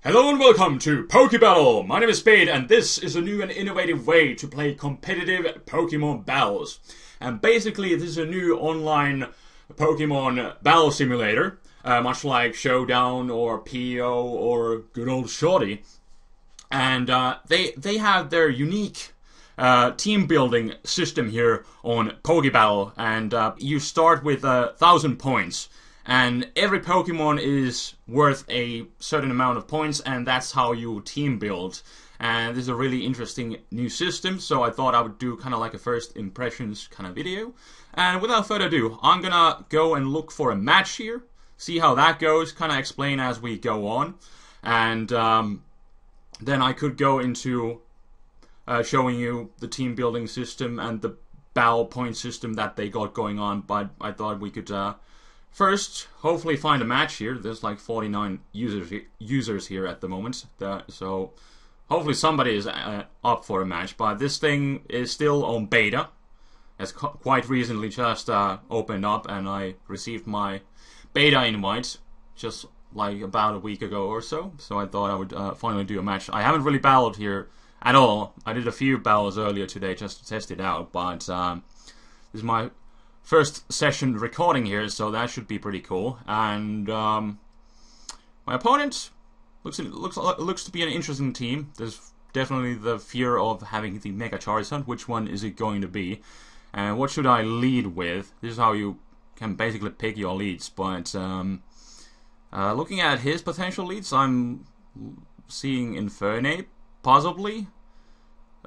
Hello and welcome to POKEBATTLE! My name is Spade and this is a new and innovative way to play competitive Pokemon battles. And basically this is a new online Pokemon battle simulator, much like Showdown or PO or good old Shorty. And they have their unique team building system here on POKEBATTLE, and you start with 1,000 points. And every Pokemon is worth a certain amount of points, and that's how you team build. And this is a really interesting new system, so I thought I would do kind of like a first impressions kind of video. And without further ado, I'm gonna go and look for a match here, see how that goes, kind of explain as we go on. And then I could go into showing you the team building system and the battle point system that they got going on, but I thought we could first, hopefully find a match here. There's like 49 users here at the moment, so hopefully somebody is up for a match. But this thing is still on beta. It's quite recently just opened up, and I received my beta invite just like about a week ago or so. So I thought I would finally do a match. I haven't really battled here at all. I did a few battles earlier today just to test it out, but this is my first session recording here, so that should be pretty cool. And my opponent looks to be an interesting team. There's definitely the fear of having the Mega Charizard. Which one is it going to be? And what should I lead with? This is how you can basically pick your leads. But looking at his potential leads, I'm seeing Infernape, possibly.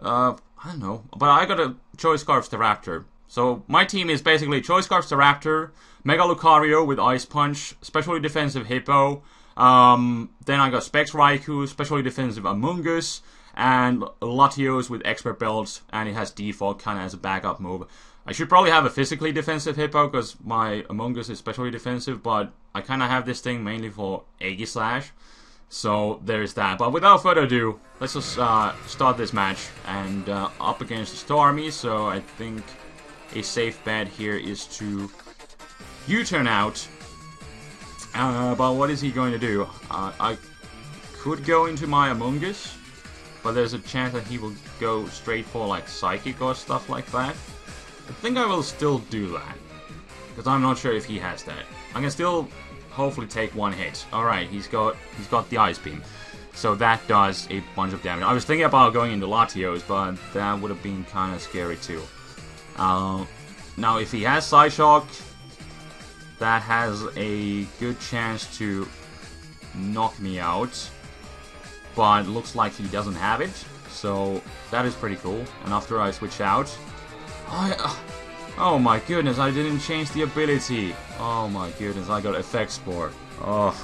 I don't know, but I got a Choice Scarf Staraptor. So my team is basically Choice Scarf Staraptor, Mega Lucario with Ice Punch, Specially Defensive Hippo, then I got Specs Raikou, Specially Defensive Amoonguss, and Latios with Expert Belt, and it has Default kind of as a backup move. I should probably have a Physically Defensive Hippo because my Amoonguss is Specially Defensive, but I kind of have this thing mainly for Aegislash. So there's that. But without further ado, let's just start this match. And up against Stormy, so I think a safe bet here is to U-turn out. But what is he going to do? I could go into my Amoonguss, but there's a chance that he will go straight for like Psychic or stuff like that. I think I will still do that, because I'm not sure if he has that. I can still hopefully take one hit. Alright, he's got the Ice Beam. So that does a bunch of damage. I was thinking about going into Latios, but that would have been kind of scary too. Now if he has Psyshock, that has a good chance to knock me out, but it looks like he doesn't have it, so that is pretty cool. And after I switch out, oh my goodness, I didn't change the ability. Oh my goodness, I got Effect Spore. Oh,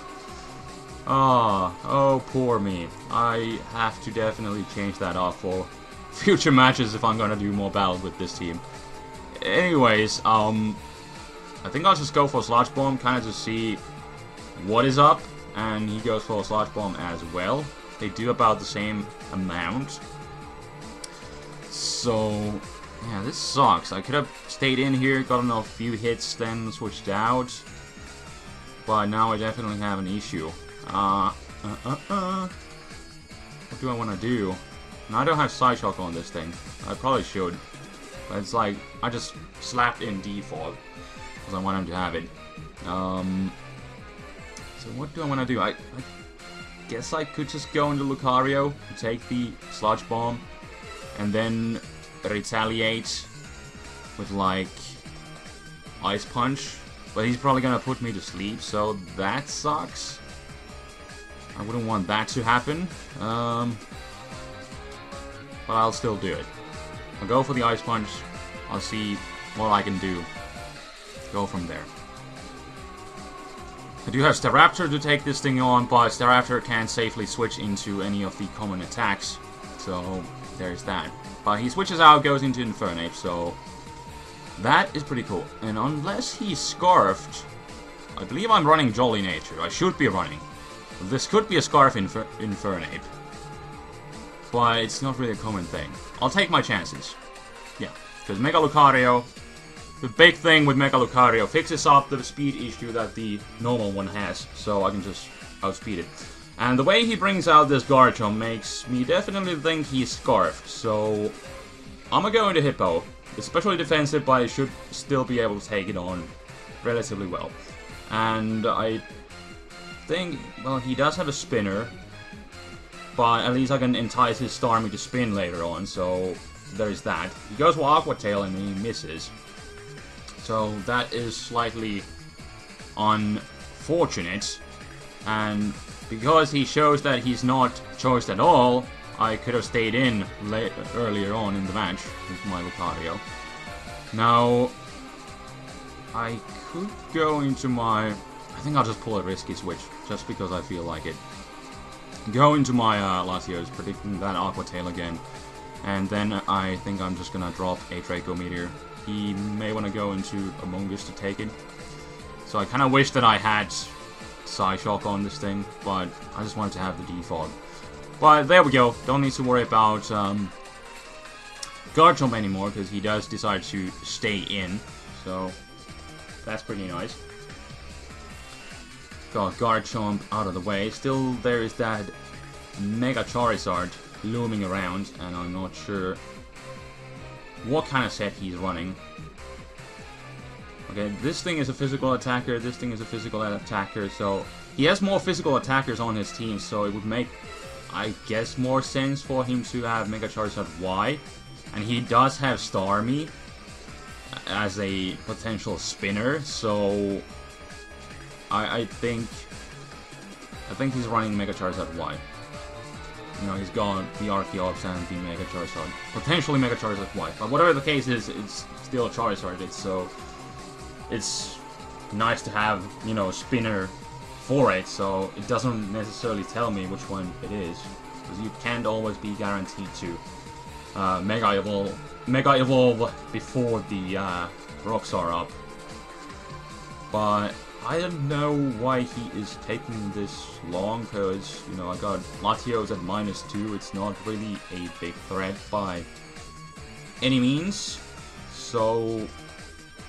poor me. I have to definitely change that off for future matches if I'm gonna do more battles with this team. Anyways, I think I'll just go for Sludge Bomb, kind of to see what is up, and he goes for a Sludge Bomb as well. They do about the same amount. So, yeah, this sucks. I could have stayed in here, gotten a few hits, then switched out. But now I definitely have an issue. What do I want to do? Now, I don't have Psyshock on this thing. I probably should. But it's like, I just slapped in Default, because I want him to have it. So what do I want to do? I guess I could just go into Lucario, take the Sludge Bomb, and then retaliate with like Ice Punch. But he's probably gonna put me to sleep, so that sucks. I wouldn't want that to happen. But I'll still do it. I'll go for the Ice Punch. I'll see what I can do. Go from there. I do have Staraptor to take this thing on, but Staraptor can't safely switch into any of the common attacks. So there's that. But he switches out, goes into Infernape, so that is pretty cool. And unless he's Scarfed, I believe I'm running Jolly Nature. I should be running. This could be a Scarf Infernape, but it's not really a common thing. I'll take my chances. Yeah, because Mega Lucario, the big thing with Mega Lucario, fixes up the speed issue that the normal one has, so I can just outspeed it. And the way he brings out this Garchomp makes me definitely think he's Scarfed, so I'm gonna go into Hippo. Especially defensive, but I should still be able to take it on relatively well. And I think, well, he does have a spinner, but at least I can entice his Stormy to spin later on, so there's that. He goes for Aqua Tail and he misses. So that is slightly unfortunate. And because he shows that he's not choiced at all, I could have stayed in earlier on in the match with my Lucario. Now, I could go into my... I think I'll just pull a risky switch, just because I feel like it. Go into my Latios, predicting that Aqua Tail again. And then I think I'm just gonna drop a Draco Meteor. He may want to go into Among Us to take it. So I kind of wish that I had Psyshock on this thing, but I just wanted to have the Defog. But there we go. Don't need to worry about Garchomp anymore, because he does decide to stay in. So that's pretty nice. Got Garchomp out of the way. Still, there is that Mega Charizard looming around, and I'm not sure what kind of set he's running. Okay, this thing is a physical attacker, this thing is a physical attacker, so he has more physical attackers on his team, so it would make, I guess, more sense for him to have Mega Charizard Y. And he does have Stormy as a potential spinner, so I think he's running Mega Charizard Y. You know, he's got the Archeops and the Mega Charizard. Potentially Mega Charizard Y. But whatever the case is, it's still a Charizard. So it's nice to have, you know, a spinner for it, so it doesn't necessarily tell me which one it is. Because you can't always be guaranteed to Mega Evolve before the rocks are up. But I don't know why he is taking this long, because, you know, I got Latios at -2. It's not really a big threat by any means. So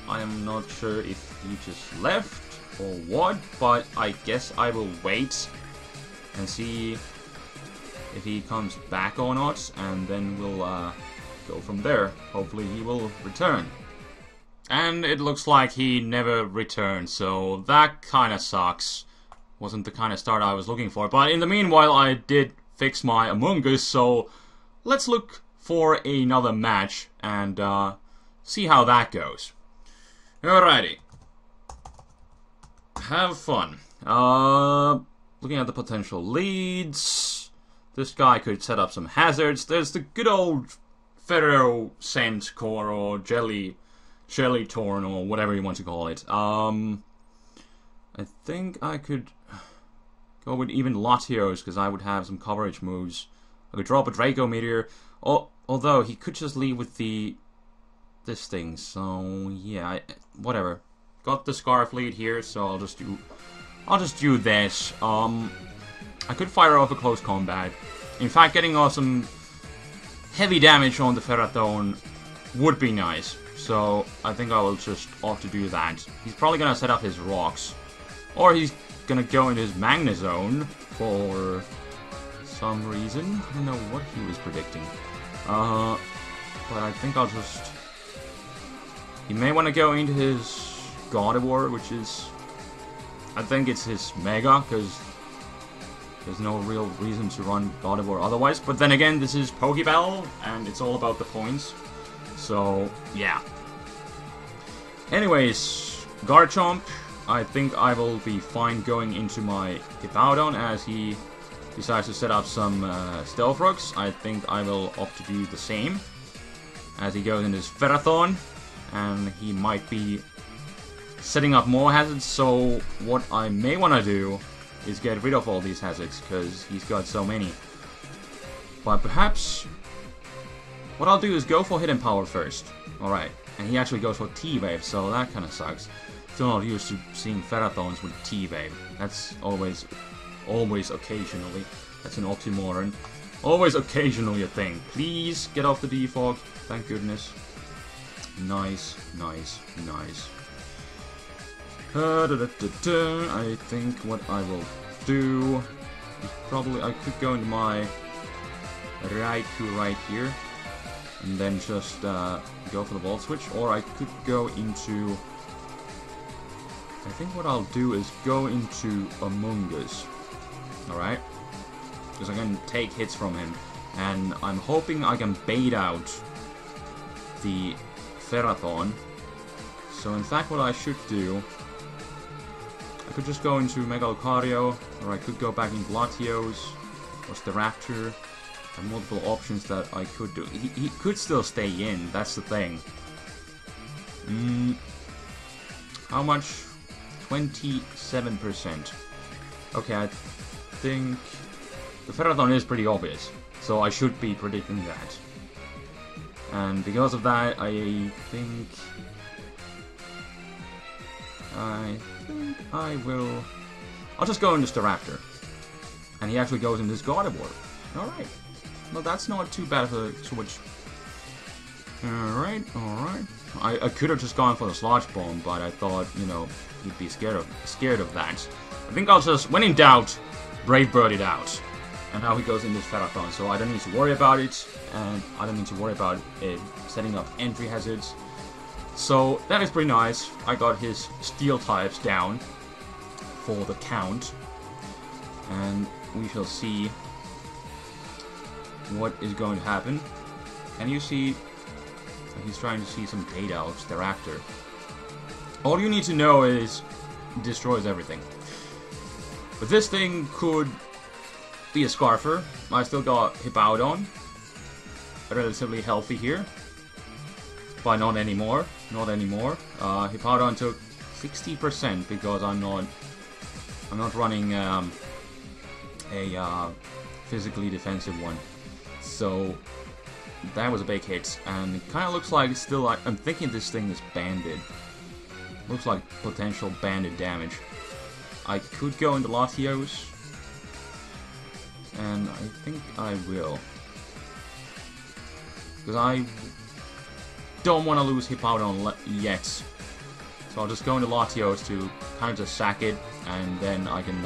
I am not sure if he just left or what, but I guess I will wait and see if he comes back or not, and then we'll go from there. Hopefully he will return. And it looks like he never returned, so that kind of sucks. Wasn't the kind of start I was looking for. But in the meanwhile, I did fix my Among Us, so let's look for another match and see how that goes. Alrighty. Have fun. Looking at the potential leads. This guy could set up some hazards. There's the good old Ferro Scent Core or Jelly Torn, or whatever you want to call it. I think I could go with even Latios, because I would have some coverage moves. I could drop a Draco Meteor, although he could just leave with this thing. So yeah, whatever. Got the Scarf lead here, so I'll just do this. I could fire off a close combat. In fact, getting off some heavy damage on the Ferrothorn would be nice. So I think I will just opt to do that. He's probably gonna set up his rocks, or he's gonna go into his Magnezone for some reason. I don't know what he was predicting. But I think I'll just... He may want to go into his Gardevoir, which is... I think it's his Mega, because there's no real reason to run Gardevoir otherwise. But then again, this is PokeBattle, and it's all about the points. So, yeah. Anyways, Garchomp, I think I will be fine going into my Hippowdon as he decides to set up some Stealth Rocks. I think I will opt to do the same as he goes into his Ferrothorn, and he might be setting up more hazards. So what I may want to do is get rid of all these hazards, because he's got so many. But perhaps what I'll do is go for Hidden Power first. Alright, and he actually goes for T-Wave, so that kind of sucks. Still not used to seeing Ferrothorns with T-Wave. That's always occasionally. That's an oxymoron. Always occasionally a thing. Please get off the defog. Thank goodness. Nice, nice, nice. I think what I will do probably I could go into my Raikou right here, and then just go for the Volt Switch, or I could go into... I think what I'll do is go into Among Us, alright? Because I can take hits from him, and I'm hoping I can bait out the Ferrothorn. So in fact what I should do, I could just go into Mega Lucario, or I could go back into Latios, or Staraptor. There are multiple options that I could do. He could still stay in, that's the thing. How much? 27%. Okay, I think the Ferrothorn is pretty obvious, so I should be predicting that. And because of that, I think I will... I'll just go into Staraptor. And he actually goes into this Gardevoir. Alright. Well, that's not too bad of a switch. Alright, alright. I could have just gone for the Sludge Bomb, but I thought, you know, he'd be scared of that. I think I'll just, when in doubt, Brave Bird it out. And now he goes in this Ferrothorn, so I don't need to worry about it, and I don't need to worry about it setting up entry hazards. So that is pretty nice. I got his Steel types down for the count, and we shall see what is going to happen. And you see, he's trying to see some data of Staraptor. All you need to know is it destroys everything. But this thing could be a Scarfer. I still got Hippowdon, relatively healthy here, but not anymore. Not anymore. Hippowdon took 60% because I'm not running a physically defensive one. So that was a big hit, and it kind of looks like it's still like, I'm thinking this thing is banded. Looks like potential banded damage. I could go into Latios, and I think I will, because I don't want to lose Hippowdon yet. So I'll just go into Latios to kind of just sack it, and then I can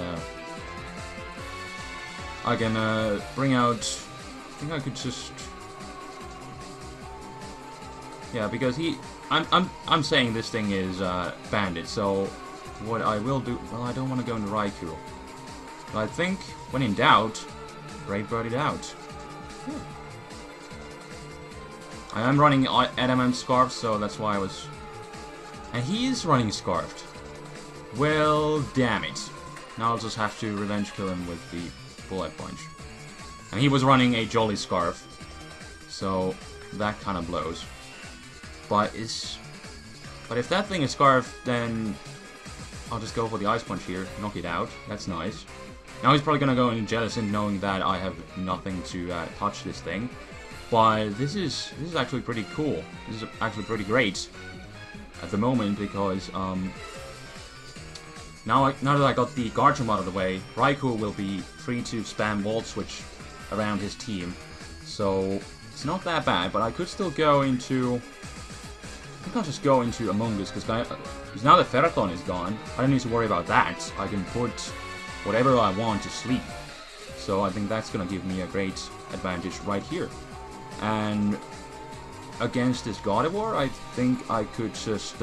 bring out. I think I could just. Yeah, because I'm saying this thing is banded, so what I will do... Well, I don't want to go into Raikou. But I think, when in doubt, Brave Bird it out. I am running Adamant Scarf, so that's why I was... And he is running Scarfed. Well, damn it. Now I'll just have to revenge kill him with the Bullet Punch. And he was running a Jolly Scarf, so that kind of blows. But if that thing is Scarf, then I'll just go for the Ice Punch here, knock it out. That's nice. Now he's probably gonna go into Jellicent, knowing that I have nothing to touch this thing. But this is actually pretty cool. This is actually pretty great at the moment, because now that I got the Garchomp out of the way, Raikou will be free to spam Volt Switch around his team. So it's not that bad, but I could still go into... I think I'll just go into Among Us, because now that Ferrothorn is gone, I don't need to worry about that. I can put whatever I want to sleep. So I think that's going to give me a great advantage right here. And against this Gardevoir, I think I could just...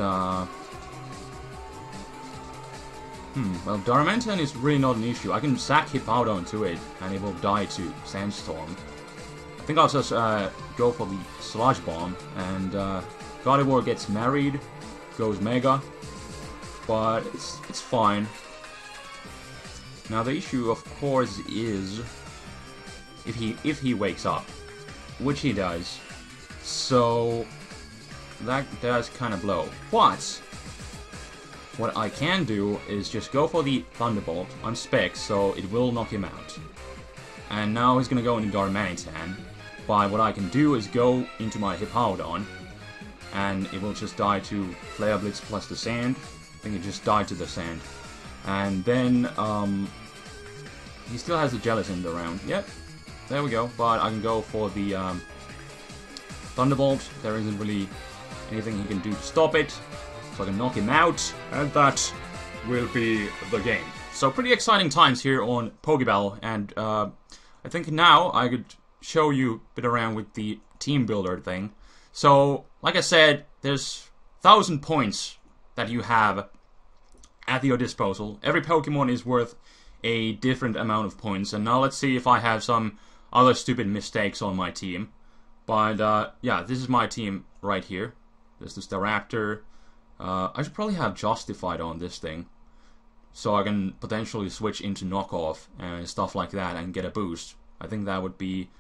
Well, Darmanitan is really not an issue. I can sack Hippowdon to it, and it will die to Sandstorm. I think I'll just go for the Sludge Bomb, and Gardevoir gets married, goes Mega, but it's fine. Now the issue, of course, is if he wakes up, which he does. So that does kind of blow. But what I can do is just go for the Thunderbolt on spec, so it will knock him out. And now he's gonna go into Darmanitan. But what I can do is go into my Hippowdon, and it will just die to Flare Blitz plus the Sand. I think it just died to the Sand. And then, he still has the Jellicent around. Yep, there we go. But I can go for the Thunderbolt. There isn't really anything he can do to stop it. So I can knock him out, and that will be the game. So pretty exciting times here on PokeBattle, and I think now I could show you a bit around with the team builder thing. So, like I said, there's 1,000 points that you have at your disposal. Every Pokemon is worth a different amount of points, and now let's see if I have some other stupid mistakes on my team. But yeah, this is my team right here. This is the Raptor. I should probably have Justified on this thing, so I can potentially switch into Knockoff and stuff like that and get a boost. I think that would be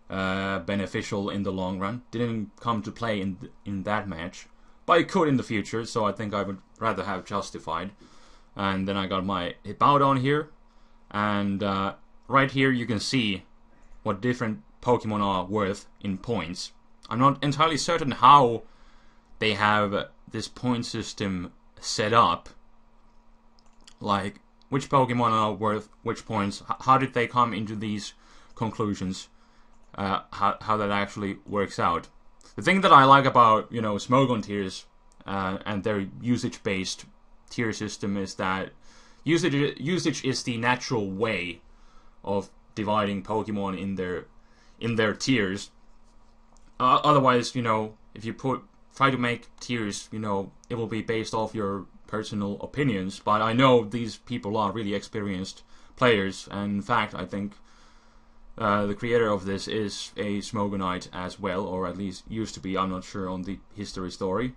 beneficial in the long run. Didn't come to play in that match, but it could in the future, so I think I would rather have Justified. And then I got my Hippowdon here, and right here you can see what different Pokemon are worth in points. I'm not entirely certain how they have this point system set up, like which Pokemon are worth which points. How did they come into these conclusions? How that actually works out. The thing that I like about, you know, Smogon tiers and their usage-based tier system is that usage is the natural way of dividing Pokemon in their tiers. Otherwise, you know, if you try to make tiers, you know, it will be based off your personal opinions. But I know these people are really experienced players, and in fact, I think the creator of this is a Smogonite as well, or at least used to be. I'm not sure on the history story.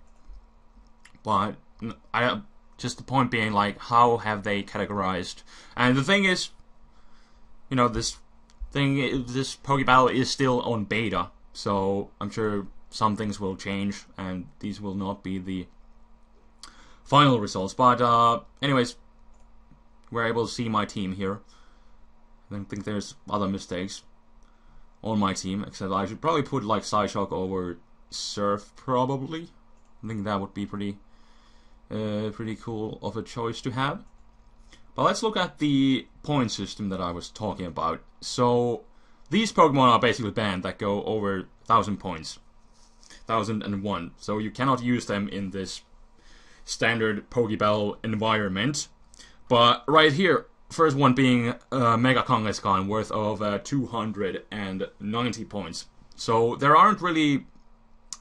But just the point being, like, how have they categorized? And the thing is, you know, this PokeBattle is still on beta, so I'm sure some things will change, and these will not be the final results. But anyways, we're able to see my team here. I don't think there's other mistakes on my team, except I should probably put like Psyshock over Surf, probably. I think that would be pretty cool of a choice to have. But let's look at the point system that I was talking about. So these Pokemon are basically banned that go over 1,000 points. 1,001. So you cannot use them in this standard PokeBattle environment. But right here, first one being Mega Kangaskhan, worth of 290 points. So there aren't really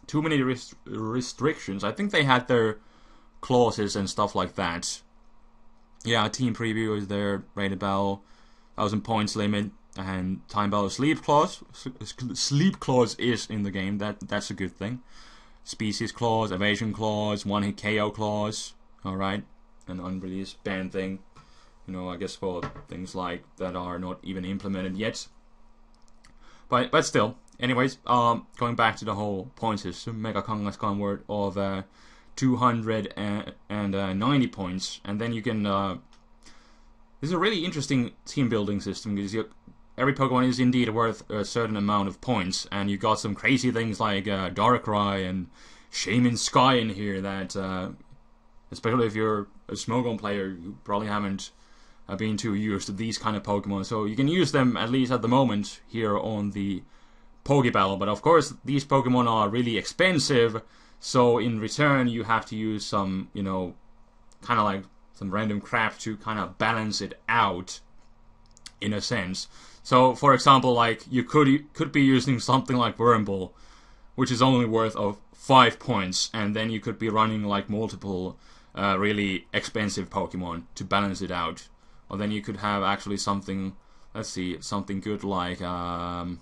too many restrictions. I think they had their clauses and stuff like that. Yeah, Team Preview is there, Rated Battle, 1,000 points limit, and Time Battle Sleep Clause. Sleep Clause is in the game, that's a good thing. Species Clause, Evasion Clause, One Hit KO Clause, alright, an unreleased ban thing. You know, I guess for things like that are not even implemented yet. But still, anyways, going back to the whole point system, Mega Kangaskhan worth of 290 points, and then you can. This is a really interesting team building system because every Pokemon is indeed worth a certain amount of points, and you got some crazy things like Darkrai and Shaman Sky in here that, especially if you're a Smogon player, you probably haven't been too used to these kind of Pokemon, so you can use them at least at the moment here on the PokeBattle. But of course, these Pokemon are really expensive, so in return you have to use some, you know, kind of like some random crap to kind of balance it out, in a sense. So, for example, like you could be using something like Wormbull, which is only worth of 5 points, and then you could be running like multiple really expensive Pokemon to balance it out. Or then you could have actually something, let's see, something good like, what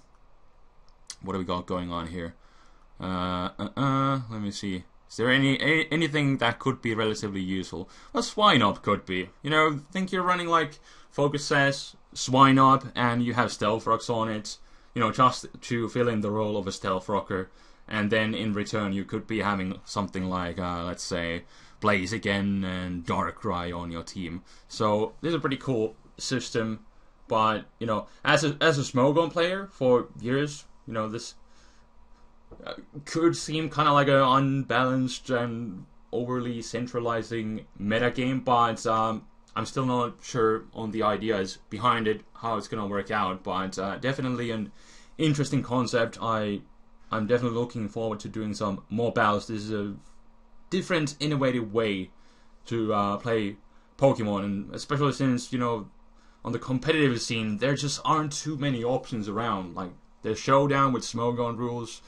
do we got going on here? Let me see. Is there anything that could be relatively useful? Well, Swinub could be. You know, think you're running like Focus Sash, Swinub, and you have Stealth Rocks on it, you know, just to fill in the role of a Stealth Rocker. And then in return you could be having something like, let's say, Blaziken and Darkrai on your team. So this is a pretty cool system, but you know, as a Smogon player for years, you know, this could seem kind of like an unbalanced and overly centralizing metagame, but I'm still not sure on the ideas behind it, how it's gonna work out. But definitely an interesting concept. I'm definitely looking forward to doing some more battles. This is a different, innovative way to play Pokemon, and especially since, you know, on the competitive scene, there just aren't too many options around. Like, there's Showdown with Smogon rules.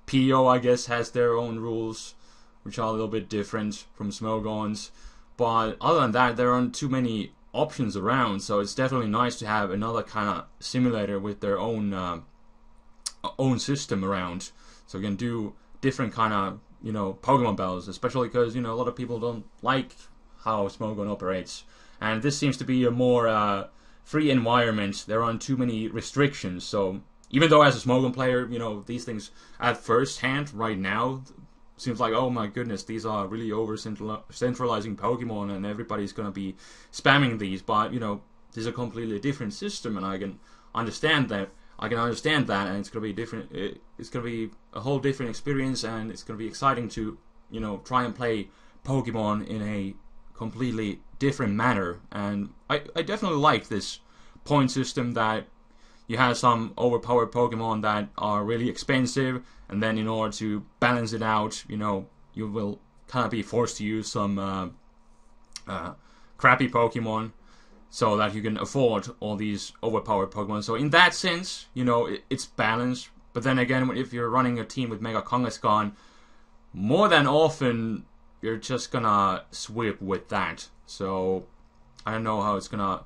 PO, I guess, has their own rules, which are a little bit different from Smogon's. But other than that, there aren't too many options around, so it's definitely nice to have another kind of simulator with their own system around, so you can do different kind of, you know, Pokemon battles, especially because, you know, a lot of people don't like how Smogon operates, and this seems to be a more free environment. There aren't too many restrictions, so even though as a Smogon player, you know, these things at first hand right now seems like, oh my goodness, these are really over centralizing Pokemon and everybody's gonna be spamming these, but, you know, this is a completely different system, and I can understand that. And it's gonna be different. It's gonna be a whole different experience, and it's gonna be exciting to, you know, try and play Pokemon in a completely different manner. And I definitely like this point system, that you have some overpowered Pokemon that are really expensive, and then in order to balance it out, you know, you will kind of be forced to use some crappy Pokemon so that you can afford all these overpowered Pokemon. So in that sense, you know, it's balanced. But then again, if you're running a team with Mega Kangaskhan, more than often you're just gonna sweep with that. So I don't know how it's gonna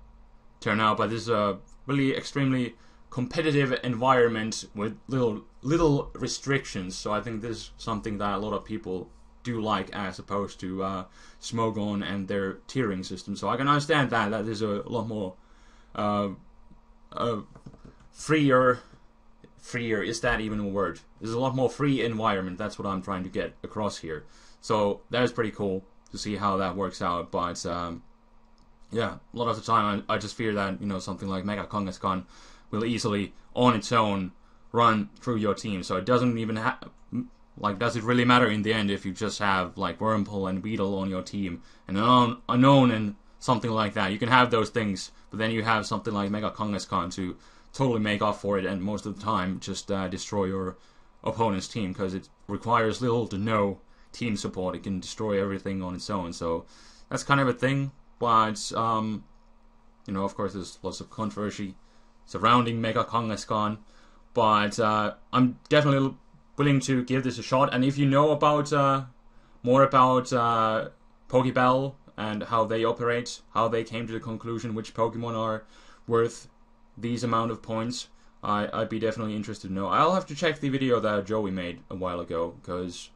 turn out, but this is a really extremely competitive environment with little restrictions. So I think this is something that a lot of people do like, as opposed to Smogon and their tiering system. So I can understand that there's a lot more freer, is that even a word? There's a lot more free environment. That's what I'm trying to get across here. So that is pretty cool to see how that works out. But yeah, a lot of the time I just fear that, you know, something like Mega Kangaskhan will easily on its own run through your team. So it doesn't even does it really matter in the end if you just have like Wurmple and Weedle on your team and an unknown and something like that? You can have those things, but then you have something like Mega Kangaskhan to totally make up for it, and most of the time just destroy your opponent's team, because it requires little to no team support. It can destroy everything on its own. So that's kind of a thing. But you know, of course, there's lots of controversy surrounding Mega Kangaskhan, but I'm definitely willing to give this a shot. And if you know about more about PokeBattle and how they operate, how they came to the conclusion which Pokemon are worth these amount of points, I'd be definitely interested to know. I'll have to check the video that Joey made a while ago, because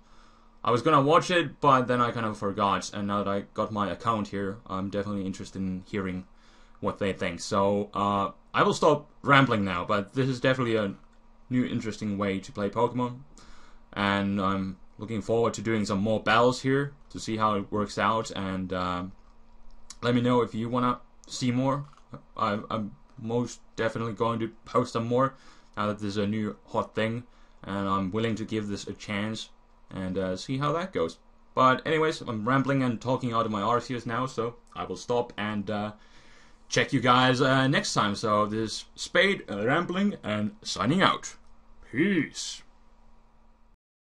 I was gonna watch it, but then I kind of forgot, and now that I got my account here, I'm definitely interested in hearing what they think. So I will stop rambling now, but this is definitely a new interesting way to play Pokemon, and I'm looking forward to doing some more battles here to see how it works out. And let me know if you wanna see more. I'm most definitely going to post some more now that there's a new hot thing, and I'm willing to give this a chance and see how that goes. But anyways, I'm rambling and talking out of my arse here now, so I will stop and check you guys next time. So this is Spade rambling and signing out. Peace.